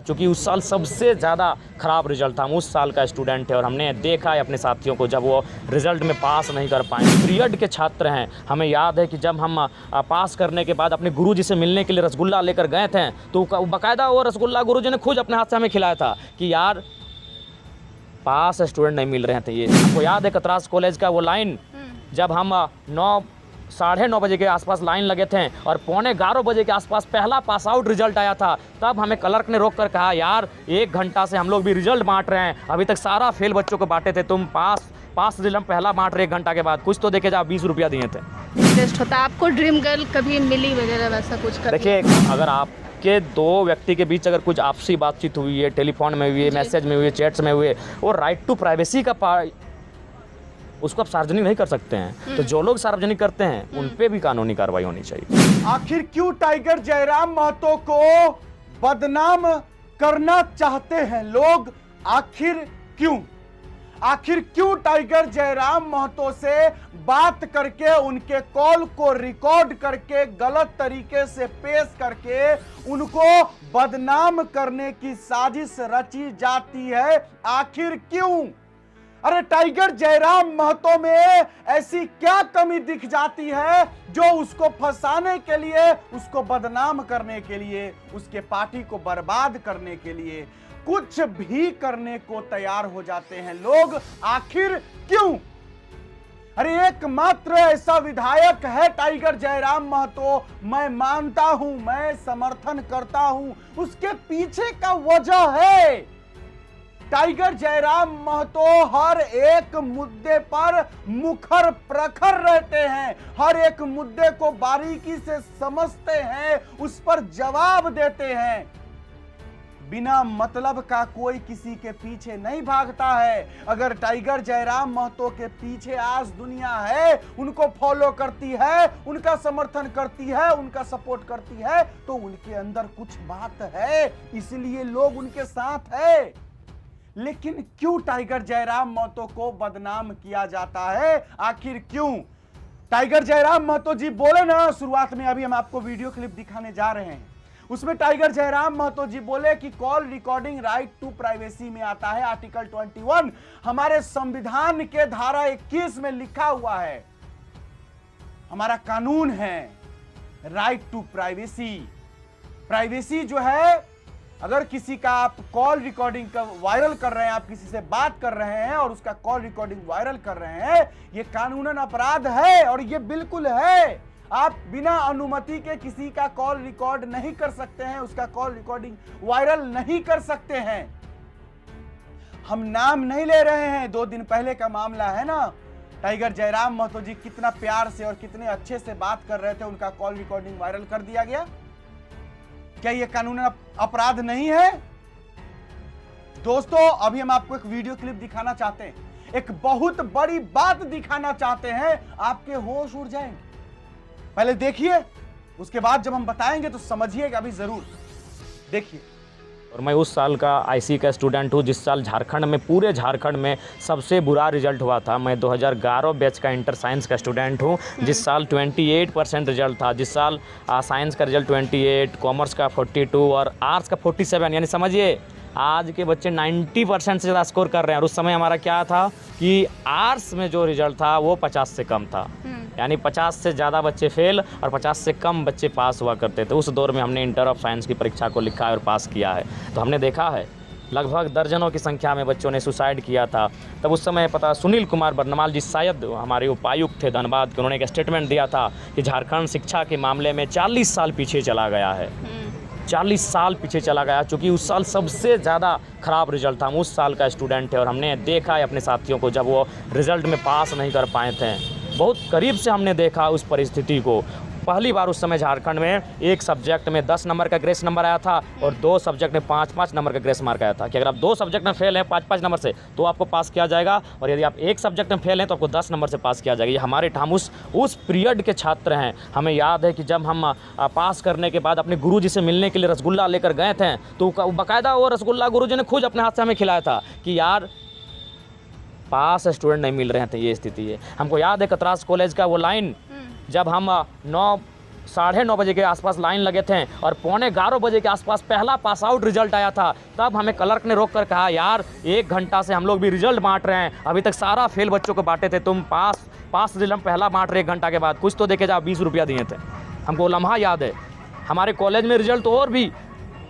क्योंकि उस साल सबसे ज़्यादा ख़राब रिजल्ट था। हम उस साल का स्टूडेंट है और हमने देखा है अपने साथियों को जब वो रिज़ल्ट में पास नहीं कर पाए। पीरियड के छात्र हैं। हमें याद है कि जब हम पास करने के बाद अपने गुरुजी से मिलने के लिए रसगुल्ला लेकर गए थे तो बाकायदा वो रसगुल्ला गुरुजी ने खुद अपने हाथ से हमें खिलाया था कि यार पास स्टूडेंट नहीं मिल रहे थे। ये आपको याद है कतरास कॉलेज का वो लाइन, जब हम 9-9:30 बजे के आसपास लाइन लगे थे और 11:45 बजे के आसपास पहला पास आउट रिजल्ट आया था, तब हमें क्लर्क ने रोक कर कहा यार 1 घंटा से हम लोग भी रिजल्ट बांट रहे हैं, अभी तक सारा फेल बच्चों को बांटे थे, तुम पास रिजल्ट पहला बांट रहे 1 घंटा के बाद, कुछ तो देखे जाओ। 20 रुपया दिए थे। इंटरेस्ट होता है आपको ड्रीम गर्ल कभी मिली वगैरह वैसा कुछ? देखिए, अगर आपके 2 व्यक्ति के बीच अगर कुछ आपसी बातचीत हुई है, टेलीफोन में हुई है, मैसेज में हुई है, चैट्स में हुई है, वो राइट टू प्राइवेसी का उसको आप सार्वजनिक नहीं कर सकते हैं। तो जो लोग सार्वजनिक करते हैं उन पे भी कानूनी कार्रवाई होनी चाहिए। आखिर क्यों टाइगर जयराम महतो को बदनाम करना चाहते हैं लोग? आखिर क्यों टाइगर जयराम महतो से बात करके उनके कॉल को रिकॉर्ड करके गलत तरीके से पेश करके उनको बदनाम करने की साजिश रची जाती है? आखिर क्यों? अरे टाइगर जयराम महतो में ऐसी क्या कमी दिख जाती है जो उसको फंसाने के लिए, उसको बदनाम करने के लिए, उसके पार्टी को बर्बाद करने के लिए कुछ भी करने को तैयार हो जाते हैं लोग? आखिर क्यों? अरे एकमात्र ऐसा विधायक है टाइगर जयराम महतो, मैं मानता हूं, मैं समर्थन करता हूं, उसके पीछे का वजह है टाइगर जयराम महतो हर एक मुद्दे पर मुखर प्रखर रहते हैं, हर एक मुद्दे को बारीकी से समझते हैं, उस पर जवाब देते हैं। बिना मतलब का कोई किसी के पीछे नहीं भागता है। अगर टाइगर जयराम महतो के पीछे आज दुनिया है, उनको फॉलो करती है, उनका समर्थन करती है, उनका सपोर्ट करती है, तो उनके अंदर कुछ बात है, इसलिए लोग उनके साथ है। लेकिन क्यों टाइगर जयराम महतो को बदनाम किया जाता है? आखिर क्यों? टाइगर जयराम महतो जी बोले ना शुरुआत में, अभी हम आपको वीडियो क्लिप दिखाने जा रहे हैं, उसमें टाइगर जयराम महतो जी बोले कि call recording right to privacy में आता है। आर्टिकल 21 हमारे संविधान के धारा 21 में लिखा हुआ है, हमारा कानून है राइट टू प्राइवेसी। प्राइवेसी जो है, अगर किसी का आप कॉल रिकॉर्डिंग का वायरल कर रहे हैं, आप किसी से बात कर रहे हैं और उसका कॉल रिकॉर्डिंग वायरल कर रहे हैं, यह कानूनन अपराध है और यह बिल्कुल है। आप बिना अनुमति के किसी का कॉल रिकॉर्ड नहीं कर सकते हैं, उसका कॉल रिकॉर्डिंग वायरल नहीं कर सकते हैं। हम नाम नहीं ले रहे हैं, 2 दिन पहले का मामला है ना, टाइगर जयराम महतो जी कितना प्यार से और कितने अच्छे से बात कर रहे थे, उनका कॉल रिकॉर्डिंग वायरल कर दिया गया। क्या यह कानूनी अपराध नहीं है? दोस्तों, अभी हम आपको एक वीडियो क्लिप दिखाना चाहते हैं, एक बहुत बड़ी बात दिखाना चाहते हैं, आपके होश उड़ जाएंगे। पहले देखिए, उसके बाद जब हम बताएंगे तो समझिएगा अभी जरूर। देखिए। और मैं उस साल का आईसी का स्टूडेंट हूँ जिस साल झारखंड में, पूरे झारखंड में सबसे बुरा रिजल्ट हुआ था। मैं 2011 बैच का इंटर साइंस का स्टूडेंट हूँ जिस साल 28% रिजल्ट था, जिस साल साइंस का रिजल्ट 28, कॉमर्स का 42 और आर्ट्स का 47। यानी समझिए आज के बच्चे 90% से ज़्यादा स्कोर कर रहे हैं। और उस समय हमारा क्या था कि आर्ट्स में जो रिजल्ट था वो 50 से कम था, यानी 50 से ज़्यादा बच्चे फेल और 50 से कम बच्चे पास हुआ करते थे। उस दौर में हमने इंटर ऑफ साइंस की परीक्षा को लिखा है और पास किया है। तो हमने देखा है लगभग दर्जनों की संख्या में बच्चों ने सुसाइड किया था। तब उस समय पता सुनील कुमार बरनवाल जी शायद हमारे उपायुक्त थे धनबाद के, उन्होंने एक स्टेटमेंट दिया था कि झारखंड शिक्षा के मामले में 40 साल पीछे चला गया है, 40 साल पीछे चला गया, क्योंकि उस साल सबसे ज़्यादा ख़राब रिजल्ट था। हम उस साल का स्टूडेंट है और हमने देखा है अपने साथियों को जब वो रिज़ल्ट में पास नहीं कर पाए थे, बहुत करीब से हमने देखा उस परिस्थिति को। पहली बार उस समय झारखंड में एक सब्जेक्ट में 10 नंबर का ग्रेस नंबर आया था और 2 सब्जेक्ट में 5-5 नंबर का ग्रेस मार्क आया था कि अगर आप 2 सब्जेक्ट में फेल हैं 5-5 नंबर से तो आपको पास किया जाएगा, और यदि आप एक सब्जेक्ट में फेल हैं तो आपको 10 नंबर से पास किया जाएगा। ये हमारे हम उस पीरियड के छात्र हैं। हमें याद है कि जब हम पास करने के बाद अपने गुरुजी से मिलने के लिए रसगुल्ला लेकर गए थे तो बाकायदा वो रसगुल्ला गुरुजी ने खुद अपने हाथ से हमें खिलाया था कि यार पास स्टूडेंट नहीं मिल रहे थे। ये स्थिति है। हमको याद है कतरास कॉलेज का वो लाइन, जब हम 9:30 बजे के आसपास लाइन लगे थे और 11:15 बजे के आसपास पहला पास आउट रिजल्ट आया था। तब हमें क्लर्क ने रोक कर कहा, यार 1 घंटा से हम लोग भी रिजल्ट बांट रहे हैं, अभी तक सारा फेल बच्चों को बांटे थे, तुम पास रिजल्ट पहला बांट रहे 1 घंटा के बाद, कुछ तो देखे जाओ। 20 रुपया दिए थे। हमको लम्हा याद है। हमारे कॉलेज में रिजल्ट और भी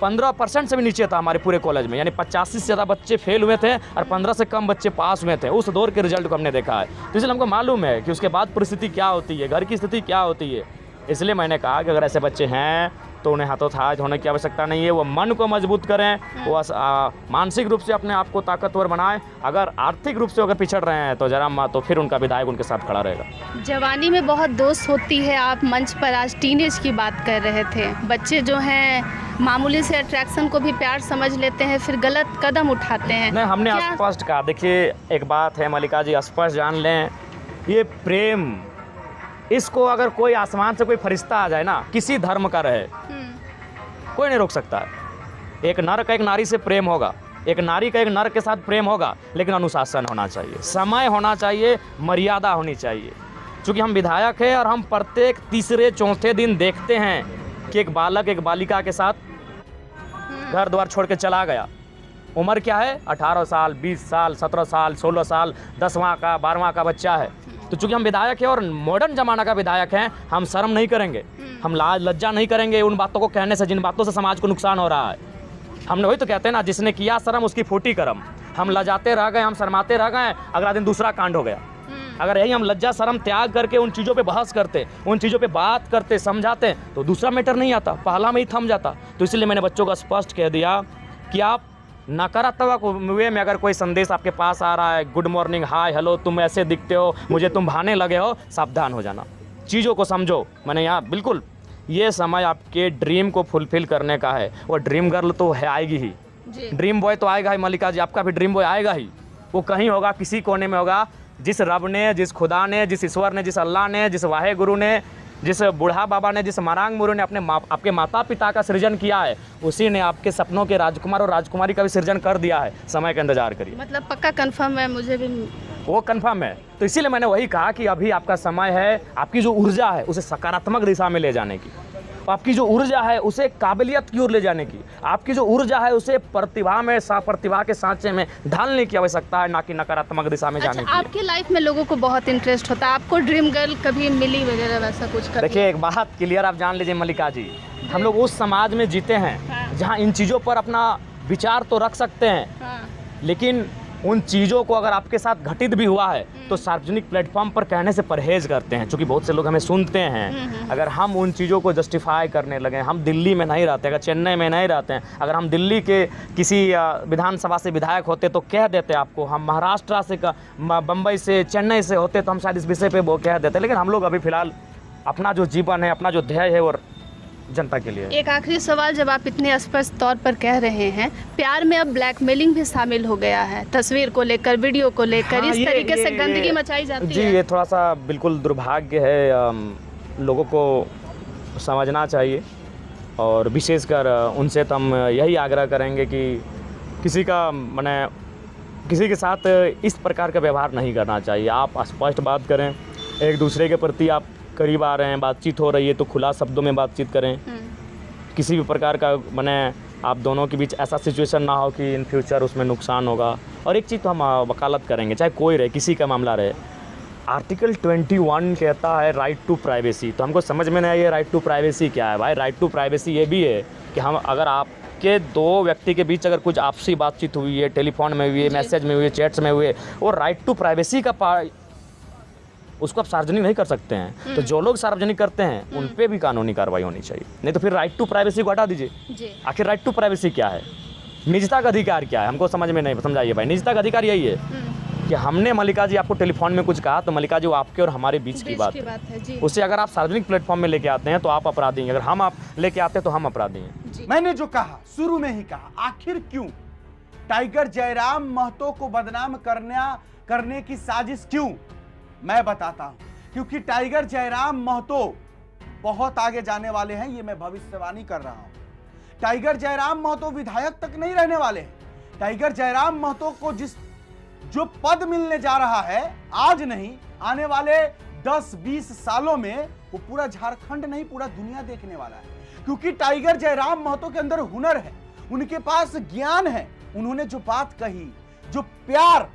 15% से भी नीचे था हमारे पूरे कॉलेज में, यानी 85 से ज़्यादा बच्चे फेल हुए थे और 15 से कम बच्चे पास हुए थे। उस दौर के रिजल्ट को हमने देखा है, तो इसलिए हमको मालूम है कि उसके बाद परिस्थिति क्या होती है, घर की स्थिति क्या होती है। इसलिए मैंने कहा कि अगर ऐसे बच्चे हैं तो उन्हें हाथों-हाथ होने की आवश्यकता नहीं है। वो मन को मजबूत करें, वो मानसिक रूप से अपने आप को ताकतवर बनाएं। अगर आर्थिक रूप से अगर पिछड़ रहे हैं तो जरा तो फिर उनका विधायक उनके साथ खड़ा रहेगा। जवानी में बहुत दोस्त होती है, आप मंच पर आज टीनेज की बात कर रहे थे। बच्चे जो हैं मामूली से अट्रैक्शन को भी प्यार समझ लेते हैं, फिर गलत कदम उठाते हैं। नहीं, हमने स्पष्ट कहा। देखिए एक बात है मल्लिका जी, स्पष्ट जान लें, ये प्रेम, इसको अगर कोई आसमान से कोई फरिश्ता आ जाए ना, किसी धर्म का रहे, कोई नहीं रोक सकता है। एक नर का एक नारी से प्रेम होगा, एक नारी का एक नर के साथ प्रेम होगा, लेकिन अनुशासन होना चाहिए, समय होना चाहिए, मर्यादा होनी चाहिए। चूँकि हम विधायक हैं और हम प्रत्येक तीसरे चौथे दिन देखते हैं कि एक बालक एक बालिका के साथ घर द्वार छोड़ के चला गया। उम्र क्या है? 18 साल, 20 साल, 17 साल, 16 साल, 10वां का 12वां का बच्चा है। तो चूंकि हम विधायक हैं और मॉडर्न ज़माना का विधायक हैं, हम शर्म नहीं करेंगे, हम लाज लज्जा नहीं करेंगे उन बातों को कहने से जिन बातों से समाज को नुकसान हो रहा है। हमने वही तो कहते हैं ना, जिसने किया शर्म उसकी फूटी करम। हम लजाते रह गए, हम शर्माते रह गए, अगला दिन दूसरा कांड हो गया। अगर यही हम लज्जा शर्म त्याग करके उन चीज़ों पे बहस करते, उन चीज़ों पे बात करते, समझाते, तो दूसरा मैटर नहीं आता, पहला में ही थम जाता। तो इसलिए मैंने बच्चों को स्पष्ट कह दिया कि आप नकारात्मक वे में अगर कोई संदेश आपके पास आ रहा है, गुड मॉर्निंग, हाय, हेलो, तुम ऐसे दिखते हो, मुझे तुम भाने लगे हो, सावधान हो जाना, चीज़ों को समझो। मैंने यहाँ बिल्कुल ये समय आपके ड्रीम को फुलफिल करने का है। वो ड्रीम गर्ल तो है, आएगी ही, ड्रीम बॉय तो आएगा ही मल्लिका जी, आपका भी ड्रीम बॉय आएगा ही। वो कहीं होगा, किसी कोने में होगा। जिस रब ने, जिस खुदा ने, जिस ईश्वर ने, जिस अल्लाह ने, जिस वाहे गुरु ने, जिस बूढ़ा बाबा ने, जिस मरांग मुरु ने आपके माता पिता का सृजन किया है, उसी ने आपके सपनों के राजकुमार और राजकुमारी का भी सृजन कर दिया है। समय का इंतजार करिए। मतलब पक्का कंफर्म है, मुझे भी वो कंफर्म है। तो इसीलिए मैंने वही कहा कि अभी आपका समय है, आपकी जो ऊर्जा है उसे सकारात्मक दिशा में ले जाने की, आपकी जो ऊर्जा है उसे काबिलियत की ओर ले जाने की, आपकी जो ऊर्जा है उसे प्रतिभा में, प्रतिभा के सांचे में ढालने की आवश्यकता है, ना कि नकारात्मक दिशा में जाने की। आपकी लाइफ में लोगों को बहुत इंटरेस्ट होता है, आपको ड्रीम गर्ल कभी मिली वगैरह वैसा कुछ? देखिए एक बात क्लियर आप जान लीजिए मल्लिका जी, हम लोग उस समाज में जीते हैं जहाँ इन चीज़ों पर अपना विचार तो रख सकते हैं, लेकिन उन चीज़ों को अगर आपके साथ घटित भी हुआ है तो सार्वजनिक प्लेटफॉर्म पर कहने से परहेज करते हैं, क्योंकि बहुत से लोग हमें सुनते हैं। अगर हम उन चीज़ों को जस्टिफाई करने लगे, हम दिल्ली में नहीं रहते, अगर चेन्नई में नहीं रहते हैं, अगर हम दिल्ली के किसी विधानसभा से विधायक होते तो कह देते आपको, हम महाराष्ट्र से, बम्बई से, चेन्नई से होते तो हम शायद इस विषय पर वो कह देते। लेकिन हम लोग अभी फ़िलहाल अपना जो जीवन है, अपना जो ध्येय है वो जनता के लिए। एक आखिरी सवाल, जब आप इतने स्पष्ट तौर पर कह रहे हैं, प्यार में अब ब्लैकमेलिंग भी शामिल हो गया है, तस्वीर को लेकर, वीडियो को लेकर, इस तरीके से गंदगी मचाई जाती है। जी, ये थोड़ा सा बिल्कुल दुर्भाग्य है, लोगों को समझना चाहिए और विशेषकर उनसे तो हम यही आग्रह करेंगे कि किसी का माने किसी के साथ इस प्रकार का व्यवहार नहीं करना चाहिए। आप स्पष्ट बात करें, एक दूसरे के प्रति आप करीब आ रहे हैं, बातचीत हो रही है तो खुला शब्दों में बातचीत करें। किसी भी प्रकार का माने आप दोनों के बीच ऐसा सिचुएशन ना हो कि इन फ्यूचर उसमें नुकसान होगा। और एक चीज़ तो हम वकालत करेंगे, चाहे कोई रहे, किसी का मामला रहे, आर्टिकल 21 कहता है राइट टू प्राइवेसी। तो हमको समझ में नहीं आई राइट टू प्राइवेसी क्या है भाई। राइट टू प्राइवेसी ये भी है कि हम अगर आपके दो व्यक्ति के बीच अगर कुछ आपसी बातचीत हुई है, टेलीफोन में हुई है, मैसेज में हुई है, चैट्स में हुई है, वो राइट टू प्राइवेसी का उसको आप सार्वजनिक नहीं कर सकते हैं। तो जो लोग सार्वजनिक करते हैं उन पे भी कानूनी कार्रवाई होनी चाहिए, नहीं तो फिर राइट टू प्राइवेसी को हटा दीजिए। आखिर राइट टू प्राइवेसी क्या है, निजता का अधिकार क्या है, हमको समझ में नहीं। समझाइए भाई, निजता का अधिकार यही है कि हमने मल्लिका जी आपको टेलीफोन में कुछ कहा तो मल्लिका जी वो आपके और हमारे बीच की बात है। उससे अगर आप सार्वजनिक प्लेटफॉर्म में लेके आते हैं तो आप अपराधी हैं, अगर हम आप लेके आते हैं तो हम अपराधी हैं। मैंने जो कहा शुरू में ही कहा, आखिर क्यों टाइगर जयराम महतो को बदनाम करने की साजिश क्यों, मैं बताता हूं। क्योंकि टाइगर जयराम महतो बहुत आगे जाने वाले हैं, ये मैं भविष्यवाणी कर रहा हूं। टाइगर जयराम महतो विधायक तक नहीं रहने वाले हैं। टाइगर जयराम महतो को जो पद मिलने जा रहा है, आज नहीं, आने वाले 10-20 सालों में वो पूरा झारखंड नहीं, पूरा दुनिया देखने वाला है। क्योंकि टाइगर जयराम महतो के अंदर हुनर है, उनके पास ज्ञान है। उन्होंने जो बात कही, जो प्यार,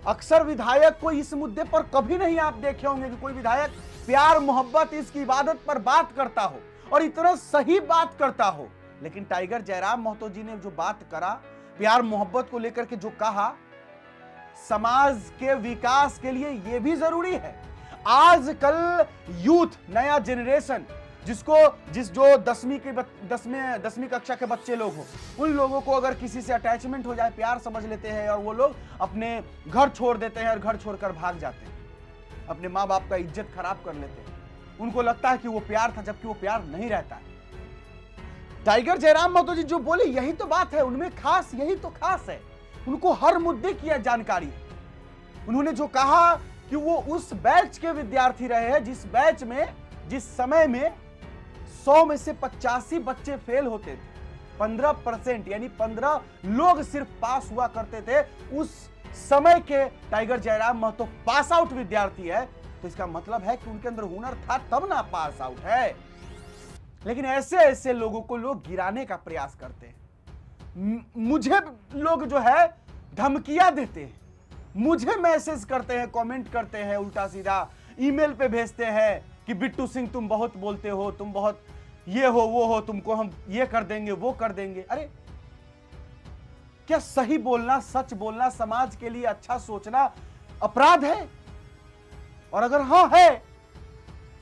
अक्सर विधायक को इस मुद्दे पर कभी नहीं आप देखे होंगे कि कोई विधायक प्यार मोहब्बत इसकी इबादत पर बात करता हो और इतना सही बात करता हो। लेकिन टाइगर जयराम महतो जी ने जो बात करा, प्यार मोहब्बत को लेकर के जो कहा, समाज के विकास के लिए यह भी जरूरी है। आजकल यूथ, नया जनरेशन, जो 10वीं कक्षा के बच्चे लोग हो, उन लोगों को अगर किसी से अटैचमेंट हो जाए, प्यार समझ लेते हैं और वो लोग अपने घर छोड़ देते हैं और घर छोड़कर भाग जाते हैं, अपने माँ बाप का इज्जत खराब कर लेते हैं। उनको लगता है कि वो प्यार था, जबकि वो प्यार नहीं रहता है। टाइगर जयराम महतो जी जो बोले यही तो बात है, उनमें खास यही तो खास है। उनको हर मुद्दे की जानकारी है। उन्होंने जो कहा कि वो उस बैच के विद्यार्थी रहे हैं जिस बैच में, जिस समय में 100 में से 85 बच्चे फेल होते थे, 15% यानी 15 लोग सिर्फ पास हुआ करते थे। उस समय के tiger Jairam Mahato pass out विद्यार्थी है, तो इसका मतलब है कि उनके अंदर हुनर था तब ना पास आउट है। लेकिन ऐसे ऐसे लोगों को लोग गिराने का प्रयास करते हैं। मुझे लोग जो है धमकियां देते हैं, मुझे मैसेज करते हैं, कमेंट करते हैं, उल्टा सीधा ईमेल पे भेजते हैं कि बिट्टू सिंह तुम बहुत बोलते हो, तुम बहुत ये हो वो हो, तुमको हम ये कर देंगे वो कर देंगे। अरे क्या सही बोलना, सच बोलना, समाज के लिए अच्छा सोचना अपराध है? और अगर हाँ है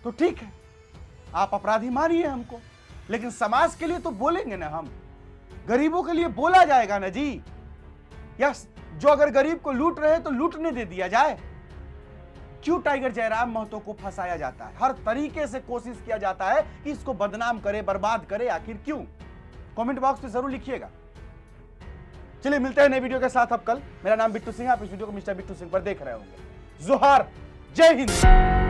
तो ठीक है, आप अपराधी मानिए हमको, लेकिन समाज के लिए तो बोलेंगे ना हम, गरीबों के लिए बोला जाएगा ना जी। या जो अगर गरीब को लूट रहे तो लूटने दे दिया जाए। क्यों टाइगर जयराम महतो को फंसाया जाता है? हर तरीके से कोशिश किया जाता है कि इसको बदनाम करे, बर्बाद करे। आखिर क्यों? कमेंट बॉक्स में जरूर लिखिएगा। चलिए मिलते हैं नए वीडियो के साथ अब कल। मेरा नाम बिट्टू सिंह है, आप इस वीडियो को मिस्टर बिट्टू सिंह पर देख रहे होंगे। जोहार, जय हिंद।